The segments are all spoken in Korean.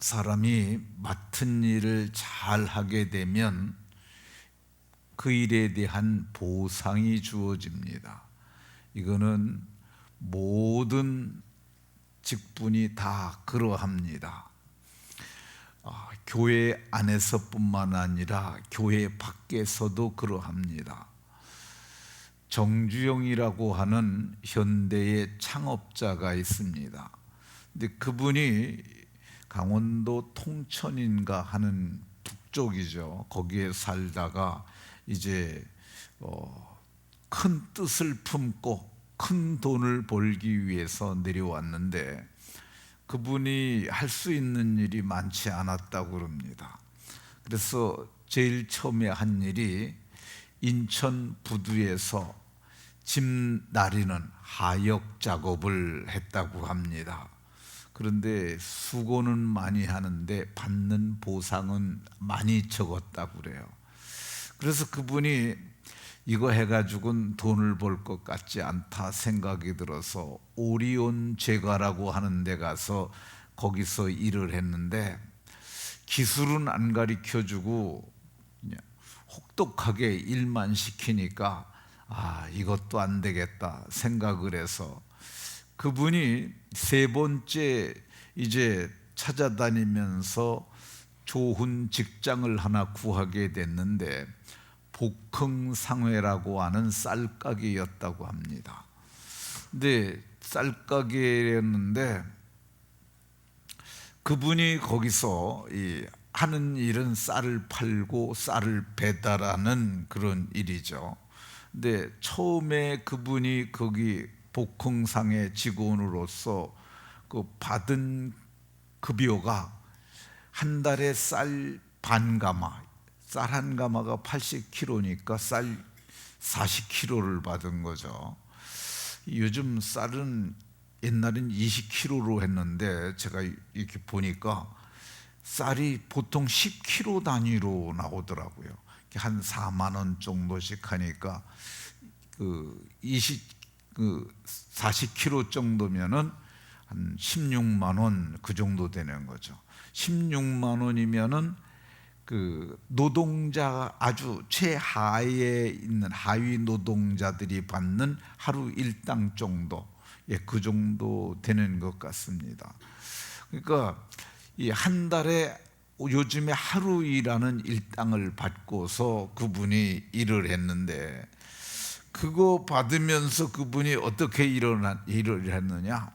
사람이 맡은 일을 잘 하게 되면 그 일에 대한 보상이 주어집니다. 이거는 모든 직분이 다 그러합니다. 교회 안에서뿐만 아니라 교회 밖에서도 그러합니다. 정주영이라고 하는 현대의 창업자가 있습니다. 근데 그분이 강원도 통천인가 하는 북쪽이죠. 거기에 살다가 이제 큰 뜻을 품고 큰 돈을 벌기 위해서 내려왔는데 그분이 할 수 있는 일이 많지 않았다고 그럽니다. 그래서 제일 처음에 한 일이 인천 부두에서 짐 나르는 하역 작업을 했다고 합니다. 그런데 수고는 많이 하는데 받는 보상은 많이 적었다고 그래요. 그래서 그분이 이거 해가지고는 돈을 벌 것 같지 않다 생각이 들어서 오리온 제과라고 하는 데 가서 거기서 일을 했는데 기술은 안 가르쳐주고 그냥 혹독하게 일만 시키니까 이것도 안 되겠다 생각을 해서 그분이 세 번째 이제 찾아다니면서 좋은 직장을 하나 구하게 됐는데 복흥상회라고 하는 쌀가게였다고 합니다. 근데 쌀가게였는데 그분이 거기서 하는 일은 쌀을 팔고 쌀을 배달하는 그런 일이죠. 근데 처음에 그분이 거기 복흥상회 직원으로서 그 받은 급여가 한 달에 쌀 반 가마, 쌀 한 가마가 80kg니까 쌀 40kg를 받은 거죠. 요즘 쌀은 옛날엔 20kg로 했는데 제가 이렇게 보니까 쌀이 보통 10kg 단위로 나오더라고요. 한 4만 원 정도씩 하니까 40kg 정도면은 한 16만 원 그 정도 되는 거죠. 16만 원이면은 그 노동자 아주 최하위에 있는 하위 노동자들이 받는 하루 일당 정도, 그 정도 되는 것 같습니다. 그러니까 이 한 달에 요즘에 하루 일하는 일당을 받고서 그분이 일을 했는데 그거 받으면서 그분이 어떻게 일을 했느냐?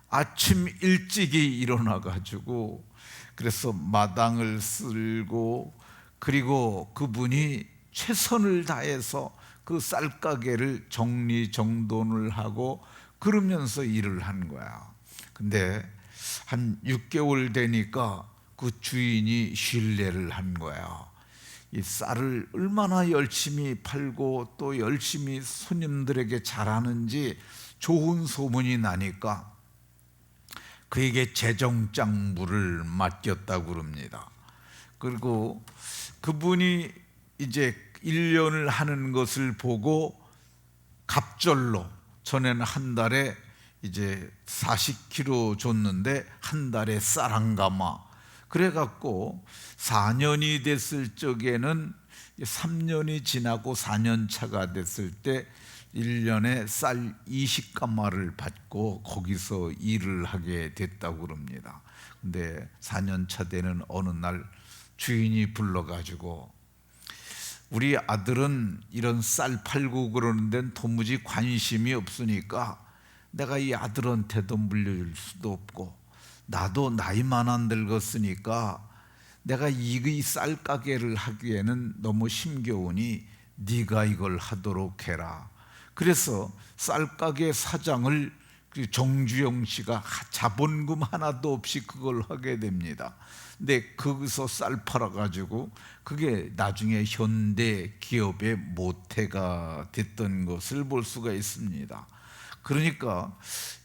아침 일찍이 일어나 가지고 그래서 마당을 쓸고 그리고 그분이 최선을 다해서 그 쌀가게를 정리정돈을 하고 그러면서 일을 한 거야. 근데 한 6개월 되니까 그 주인이 신뢰를 한 거야. 이 쌀을 얼마나 열심히 팔고 또 열심히 손님들에게 잘하는지 좋은 소문이 나니까 그에게 재정장부를 맡겼다고 그럽니다. 그리고 그분이 이제 1년을 하는 것을 보고 갑절로 전에는 한 달에 이제 40kg 줬는데 한 달에 쌀 한 가마 그래갖고 4년이 됐을 적에는 3년이 지나고 4년 차가 됐을 때 1년에 쌀 20가마를 받고 거기서 일을 하게 됐다고 그럽니다. 근데 4년 차 되는 어느 날 주인이 불러가지고 우리 아들은 이런 쌀 팔고 그러는 데는 도무지 관심이 없으니까 내가 이 아들한테도 물려줄 수도 없고 나도 나이만 안 늙었으니까 내가 이 쌀 가게를 하기에는 너무 힘겨우니 네가 이걸 하도록 해라. 그래서 쌀가게 사장을 정주영 씨가 자본금 하나도 없이 그걸 하게 됩니다. 근데 거기서 쌀 팔아가지고 그게 나중에 현대 기업의 모태가 됐던 것을 볼 수가 있습니다. 그러니까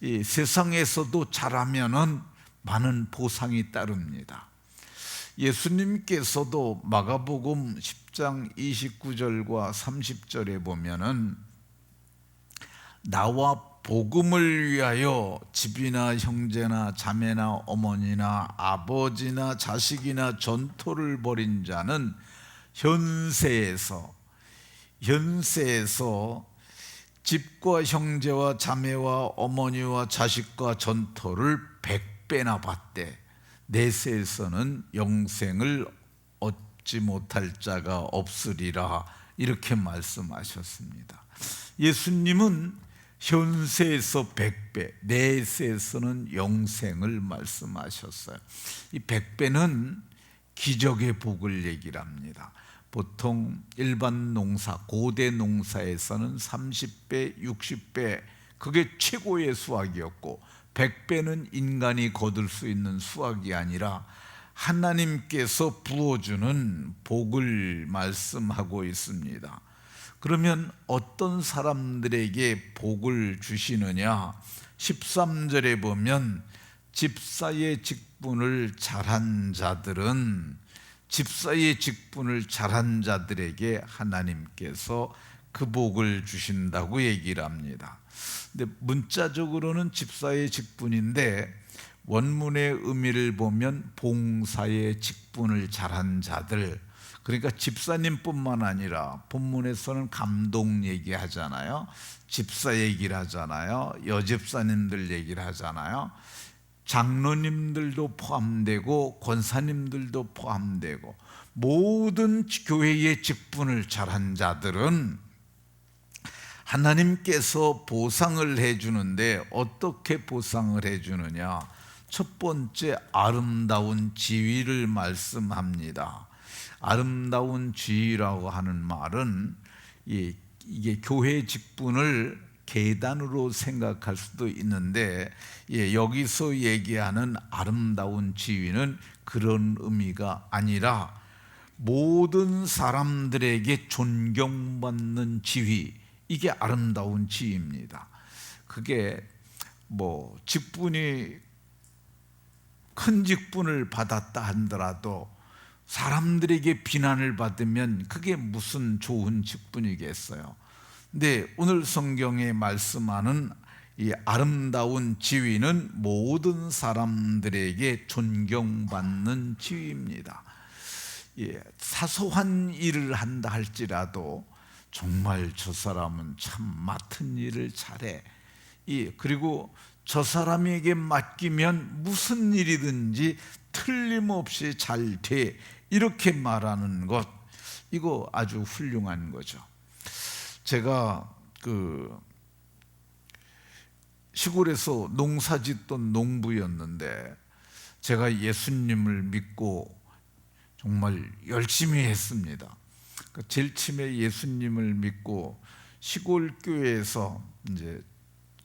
이 세상에서도 잘하면은 많은 보상이 따릅니다. 예수님께서도 마가복음 10장 29절과 30절에 보면은 나와 복음을 위하여 집이나 형제나 자매나 어머니나 아버지나 자식이나 전토를 벌인 자는 현세에서 집과 형제와 자매와 어머니와 자식과 전토를 100배나 받되 내세에서는 영생을 얻지 못할 자가 없으리라, 이렇게 말씀하셨습니다. 예수님은 현세에서 100배, 내세에서는 영생을 말씀하셨어요. 이 100배는 기적의 복을 얘기를 합니다. 보통 일반 농사, 고대 농사에서는 30배, 60배, 그게 최고의 수확이었고 100배는 인간이 거둘 수 있는 수확이 아니라 하나님께서 부어주는 복을 말씀하고 있습니다. 그러면 어떤 사람들에게 복을 주시느냐? 13절에 보면 집사의 직분을 잘한 자들은, 집사의 직분을 잘한 자들에게 하나님께서 그 복을 주신다고 얘기를 합니다. 근데 문자적으로는 집사의 직분인데 원문의 의미를 보면 봉사의 직분을 잘한 자들, 그러니까 집사님뿐만 아니라 본문에서는 감독 얘기하잖아요, 집사 얘기를 하잖아요, 여집사님들 얘기를 하잖아요, 장로님들도 포함되고 권사님들도 포함되고 모든 교회의 직분을 잘한 자들은 하나님께서 보상을 해주는데 어떻게 보상을 해주느냐? 첫 번째, 아름다운 지위를 말씀합니다. 아름다운 지위라고 하는 말은 이게 교회 직분을 계단으로 생각할 수도 있는데 여기서 얘기하는 아름다운 지위는 그런 의미가 아니라 모든 사람들에게 존경받는 지위, 이게 아름다운 지위입니다. 그게 뭐 직분이 큰 직분을 받았다 하더라도 사람들에게 비난을 받으면 그게 무슨 좋은 직분이겠어요. 근데 오늘 성경에 말씀하는 이 아름다운 지위는 모든 사람들에게 존경받는 지위입니다. 사소한 일을 한다 할지라도 정말 저 사람은 참 맡은 일을 잘해, 그리고 저 사람에게 맡기면 무슨 일이든지 틀림없이 잘 돼, 이렇게 말하는 것, 이거 아주 훌륭한 거죠. 제가 시골에서 농사 짓던 농부였는데 제가 예수님을 믿고 정말 열심히 했습니다. 제일 처음에 예수님을 믿고 시골 교회에서 이제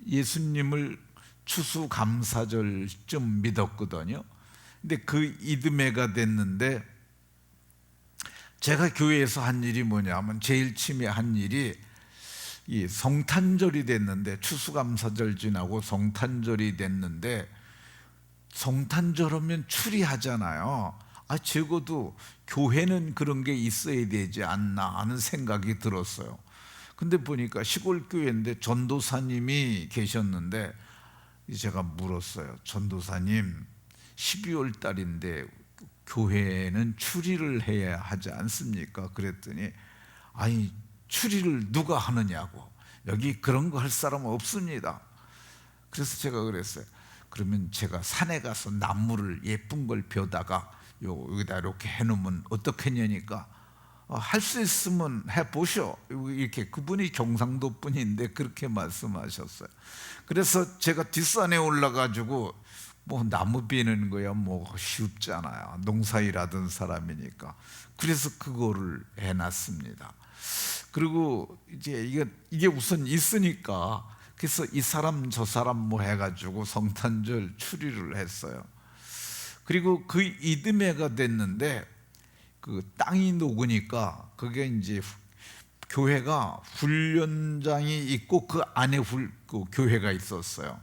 예수님을 추수감사절쯤 믿었거든요. 근데 그 이듬해가 됐는데 제가 교회에서 한 일이 뭐냐면 제일 처음에 한 일이 이 성탄절이 됐는데, 추수감사절 지나고 성탄절이 됐는데 성탄절 하면 추리하잖아요. 적어도 교회는 그런 게 있어야 되지 않나 하는 생각이 들었어요. 근데 보니까 시골 교회인데 전도사님이 계셨는데 제가 물었어요. 전도사님, 12월 달인데 교회는 추리를 해야 하지 않습니까? 그랬더니 아니, 추리를 누가 하느냐고, 여기 그런 거 할 사람 없습니다. 그래서 제가 그랬어요. 그러면 제가 산에 가서 나무를 예쁜 걸 벼다가 여기다 이렇게 해놓으면 어떻겠냐니까, 할 수 있으면 해보쇼, 이렇게. 그분이 경상도 분인데 그렇게 말씀하셨어요. 그래서 제가 뒷산에 올라가지고 뭐 나무 비는 거야 뭐 쉽잖아요, 농사일하던 사람이니까. 그래서 그거를 해놨습니다. 그리고 이제 이게 우선 있으니까, 그래서 이 사람 저 사람 뭐 해가지고 성탄절 추리를 했어요. 그리고 그 이듬해가 됐는데 그 땅이 녹으니까, 그게 이제 교회가 훈련장이 있고 그 안에 그 교회가 있었어요.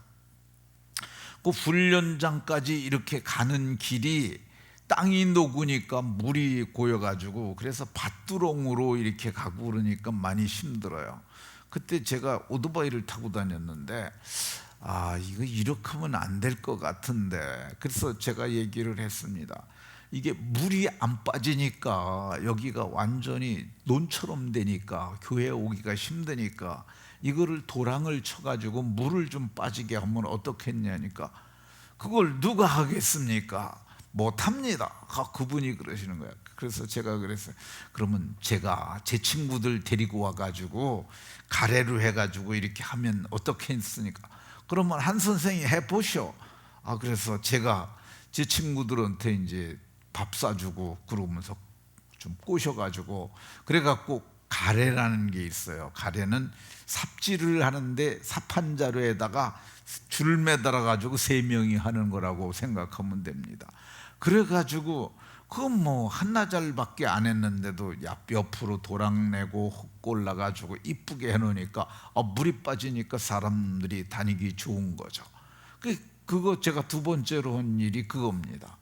그 훈련장까지 이렇게 가는 길이 땅이 녹으니까 물이 고여가지고, 그래서 밭두렁으로 이렇게 가고 그러니까 많이 힘들어요. 그때 제가 오토바이를 타고 다녔는데 이거 이렇게 하면 안 될 것 같은데, 그래서 제가 얘기를 했습니다. 이게 물이 안 빠지니까 여기가 완전히 논처럼 되니까 교회에 오기가 힘드니까 이거를 도랑을 쳐가지고 물을 좀 빠지게 하면 어떻겠냐니까, 그걸 누가 하겠습니까? 못합니다. 그분이 그러시는 거예요. 그래서 제가 그랬어요. 그러면 제가 제 친구들 데리고 와가지고 가래로 해가지고 이렇게 하면 어떻겠습니까? 그러면 한 선생이 해보시오. 그래서 제가 제 친구들한테 이제 밥 사주고 그러면서 좀 꼬셔가지고, 그래갖고 가래라는 게 있어요. 가래는 삽질을 하는데 삽 한 자루에다가 줄 매달아가지고 3명이 하는 거라고 생각하면 됩니다. 그래가지고 그건 뭐 한나절밖에 안 했는데도 옆으로 도랑 내고 흙 올라가지고 이쁘게 해놓으니까 물이 빠지니까 사람들이 다니기 좋은 거죠. 그거 제가 두 번째로 한 일이 그겁니다.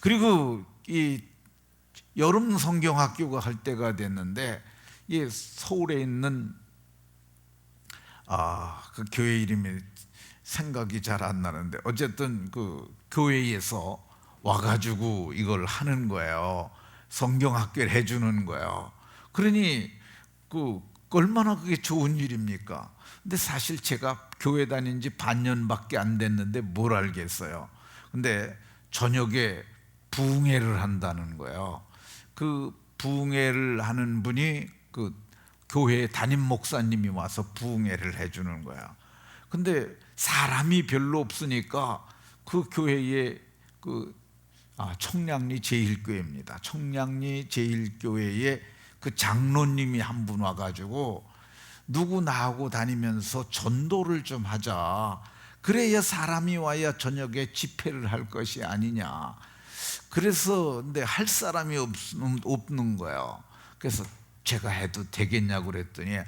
그리고 이 여름 성경학교가 할 때가 됐는데, 이 서울에 있는 그 교회 이름이 생각이 잘 안 나는데, 어쨌든 그 교회에서 와가지고 이걸 하는 거예요. 성경학교를 해주는 거예요. 그러니 얼마나 그게 좋은 일입니까? 근데 사실 제가 교회 다닌 지 반년밖에 안 됐는데 뭘 알겠어요. 근데 저녁에 부흥회를 한다는 거예요. 그 부흥회를 하는 분이 그 교회 담임 목사님이 와서 부흥회를 해주는 거야. 근데 사람이 별로 없으니까 그 교회에 청량리 제일교회입니다. 청량리 제일교회에 그 장로님이 한 분 와가지고 누구 나하고 다니면서 전도를 좀 하자. 그래야 사람이 와야 저녁에 집회를 할 것이 아니냐. 그래서 근데 할 사람이 없는 거예요. 그래서 제가 해도 되겠냐고 그랬더니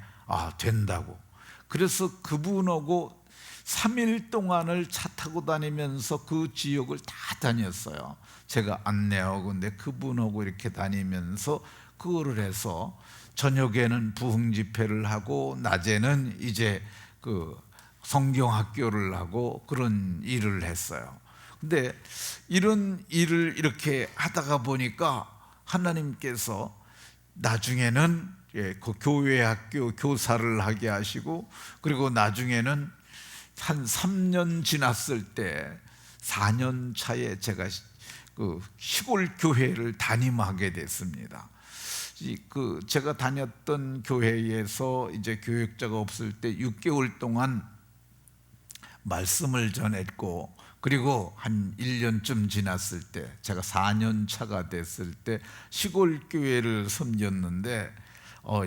된다고. 그래서 그분하고 3일 동안을 차 타고 다니면서 그 지역을 다 다녔어요. 제가 안내하고. 근데 그분하고 이렇게 다니면서 그거를 해서 저녁에는 부흥 집회를 하고 낮에는 이제 그 성경학교를 하고 그런 일을 했어요. 근데 이런 일을 이렇게 하다가 보니까 하나님께서 나중에는 그 교회 학교 교사를 하게 하시고, 그리고 나중에는 한 3년 지났을 때 4년 차에 제가 그 시골 교회를 담임하게 됐습니다. 제가 다녔던 교회에서 이제 교육자가 없을 때 6개월 동안 말씀을 전했고, 그리고 한 1년쯤 지났을 때 제가 4년 차가 됐을 때 시골 교회를 섬겼는데,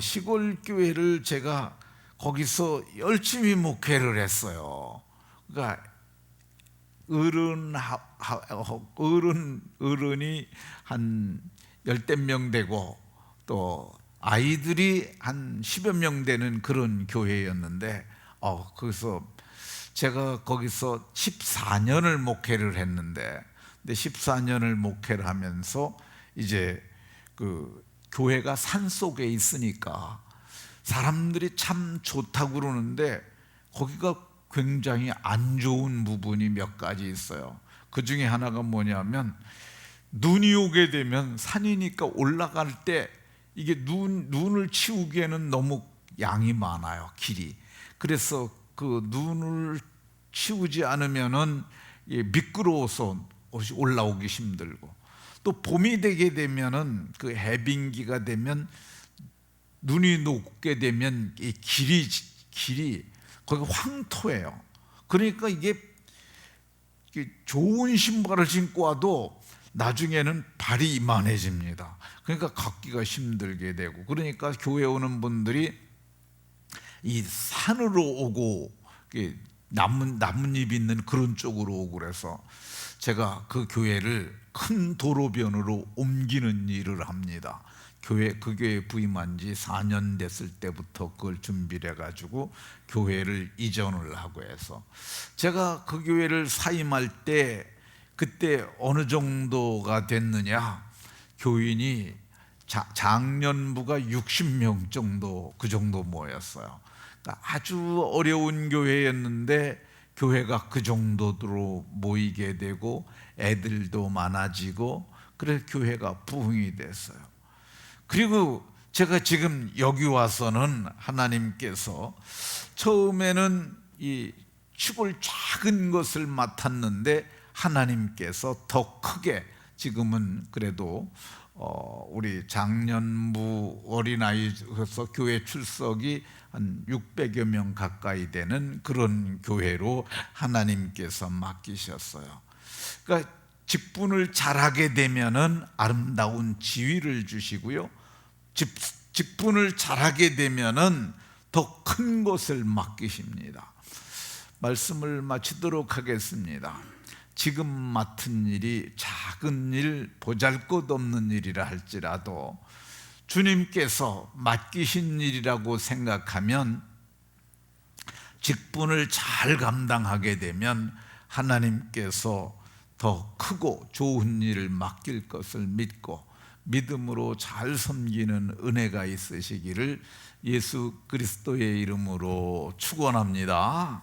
시골 교회를 제가 거기서 열심히 목회를 했어요. 그러니까 어른이 한 10대 명 되고 또 아이들이 한 10여 명 되는 그런 교회였는데, 그래서 제가 거기서 14년을 목회를 했는데, 근데 14년을 목회를 하면서 이제 그 교회가 산 속에 있으니까 사람들이 참 좋다고 그러는데 거기가 굉장히 안 좋은 부분이 몇 가지 있어요. 그 중에 하나가 뭐냐면, 눈이 오게 되면 산이니까 올라갈 때 이게 눈을 치우기에는 너무 양이 많아요, 길이. 그래서 그 눈을 치우지 않으면은 미끄러워서 올라오기 힘들고, 또 봄이 되게 되면은 그 해빙기가 되면 눈이 녹게 되면 이 길이 거기 황토예요. 그러니까 이게 좋은 신발을 신고 와도 나중에는 발이 이만해집니다. 그러니까 걷기가 힘들게 되고, 그러니까 교회 오는 분들이 이 산으로 오고 나뭇잎 있는 그런 쪽으로 오고, 그래서 제가 그 교회를 큰 도로변으로 옮기는 일을 합니다. 그 교회에 부임한 지 4년 됐을 때부터 그걸 준비를 해가지고 교회를 이전을 하고 해서, 제가 그 교회를 사임할 때 그때 어느 정도가 됐느냐, 교인이 장년부가 60명 정도, 그 정도 모였어요. 그러니까 아주 어려운 교회였는데 교회가 그 정도로 모이게 되고 애들도 많아지고 그래서 교회가 부흥이 됐어요. 그리고 제가 지금 여기 와서는 하나님께서 처음에는 이 시골 작은 것을 맡았는데 하나님께서 더 크게 지금은 그래도 우리 장년부 어린아이에서 교회 출석이 한 600여 명 가까이 되는 그런 교회로 하나님께서 맡기셨어요. 그러니까 직분을 잘하게 되면은 아름다운 지위를 주시고요, 직분을 잘하게 되면은 더 큰 것을 맡기십니다. 말씀을 마치도록 하겠습니다. 지금 맡은 일이 작은 일, 보잘것없는 일이라 할지라도 주님께서 맡기신 일이라고 생각하면, 직분을 잘 감당하게 되면 하나님께서 더 크고 좋은 일을 맡길 것을 믿고 믿음으로 잘 섬기는 은혜가 있으시기를 예수 그리스도의 이름으로 축원합니다.